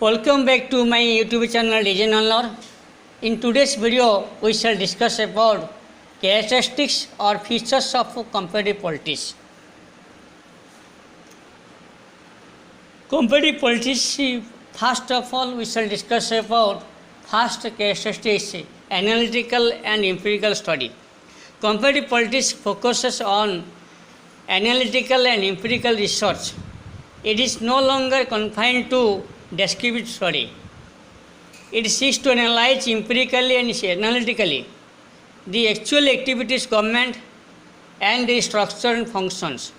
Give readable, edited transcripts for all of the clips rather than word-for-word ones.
Welcome back to my YouTube channel Design Learner. In today's video, we shall discuss about characteristics or features of comparative politics. Comparative politics, first of all, we shall discuss about first characteristics, analytical and empirical study. Comparative politics focuses on analytical and empirical research. It is no longer confined to descriptive study. It seeks to analyze empirically and analytically the actual activities government and their structure and functions.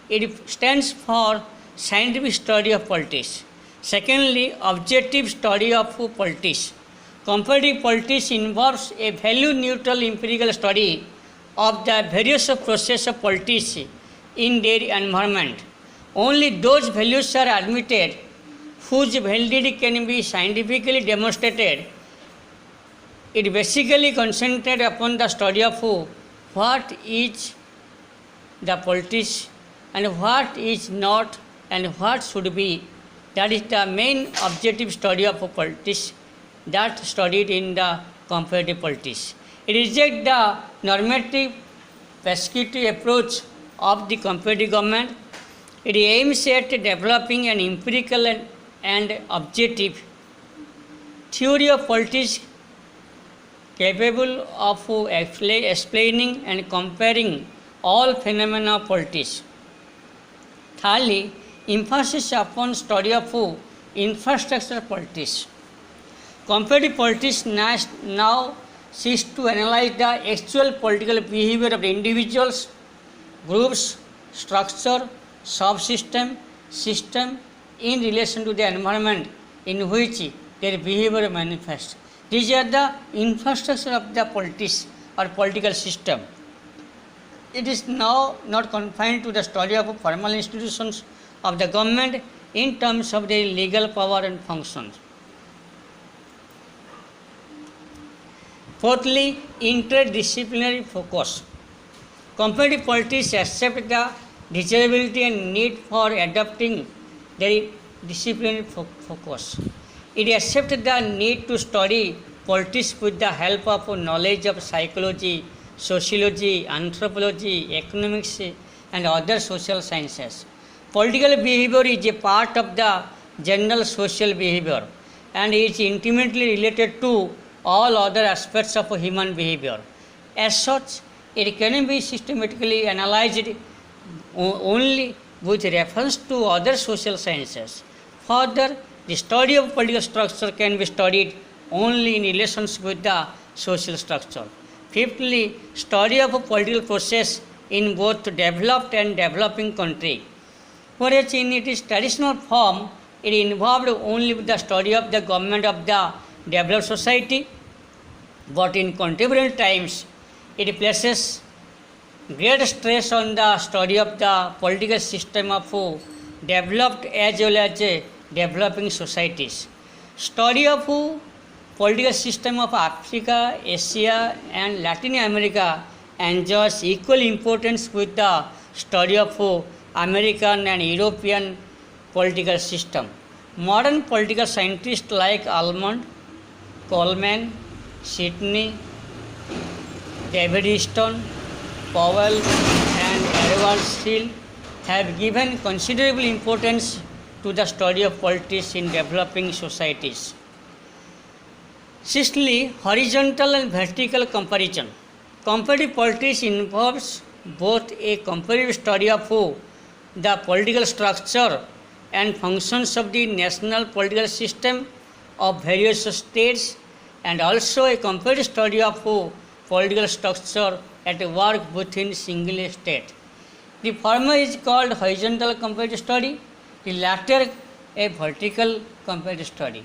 It stands for scientific study of politics. Secondly, objective study of politics. Comparative politics involves a value-neutral empirical study of the various processes of politics in their environment. Only those values are admitted whose validity can be scientifically demonstrated. It basically concentrates upon the study of what is the politics and what is not and what should be. That is the main objective study of politics that studied in the comparative politics. It rejects the normative prescriptive approach of the comparative government. It aims at developing an empirical and objective theory of politics capable of explaining and comparing all phenomena of politics. Thirdly, emphasis upon study of infrastructure politics. Comparative politics now seeks to analyze the actual political behavior of the individuals, groups, structure, subsystem, system in relation to the environment in which their behavior manifests. These are the infrastructure of the politics or political system. It is now not confined to the study of formal institutions of the government in terms of their legal power and functions. Fourthly, interdisciplinary focus. Comparative politics accept the desirability and need for adopting their disciplinary focus. It accepts the need to study politics with the help of knowledge of psychology, sociology, anthropology, economics, and other social sciences. Political behavior is a part of the general social behavior and is intimately related to all other aspects of human behavior. As such, it can be systematically analyzed only with reference to other social sciences. Further, the study of political structure can be studied only in relations with the social structure. Fifthly, study of a political process in both developed and developing country. Whereas in its traditional form, it involved only with the study of the government of the developed society, but in contemporary times, it places great stress on the study of the political system of developed as well as developing societies. Study of political system of Africa, Asia and Latin America enjoys equal importance with the study of American and European political system. Modern political scientists like Almond, Coleman, Sidney, David Easton, Powell and Edward Steele have given considerable importance to the study of politics in developing societies. Sixthly, horizontal and vertical comparison. Comparative politics involves both a comparative study of the political structure and functions of the national political system of various states and also a comparative study of political structure at work within single state. The former is called horizontal comparative study, the latter a vertical comparative study.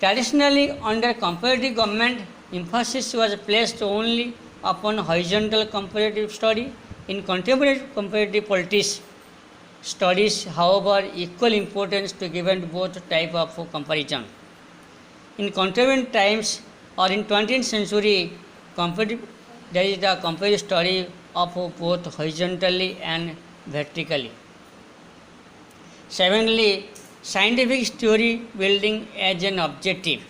Traditionally, under comparative government, emphasis was placed only upon horizontal comparative study. In contemporary comparative politics studies, however, equal importance to given both type of comparison. In contemporary times or in 20th century, there is the comparative study of both horizontally and vertically. Seventhly, scientific theory building as an objective.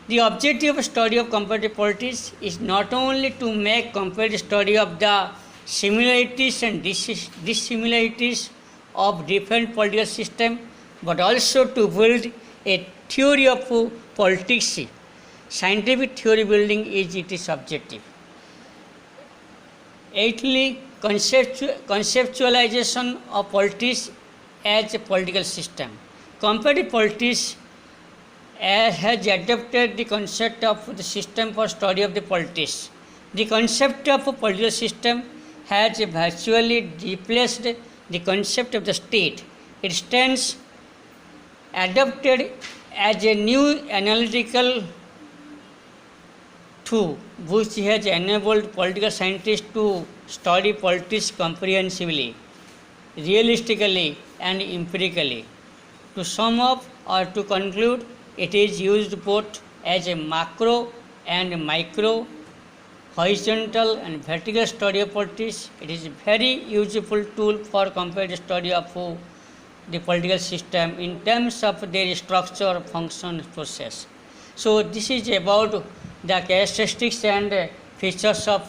The objective of study of comparative politics is not only to make comparative study of the similarities and dissimilarities of different political systems, but also to build a theory of politics. Scientific theory building is its objective. Eighthly, conceptualization of politics as a political system. Comparative politics has adopted the concept of the system for study of the politics. The concept of a political system has virtually replaced the concept of the state. It stands adopted as a new analytical tool which has enabled political scientists to study politics comprehensively, realistically and empirically. To sum up or to conclude, it is used both as a macro and micro, horizontal and vertical study of politics. It is a very useful tool for comparative study of the political system in terms of their structure, function, process. So this is about the characteristics and features of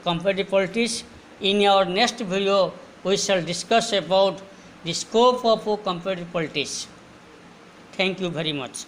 comparative politics. In our next video, we shall discuss about the scope of comparative politics. Thank you very much.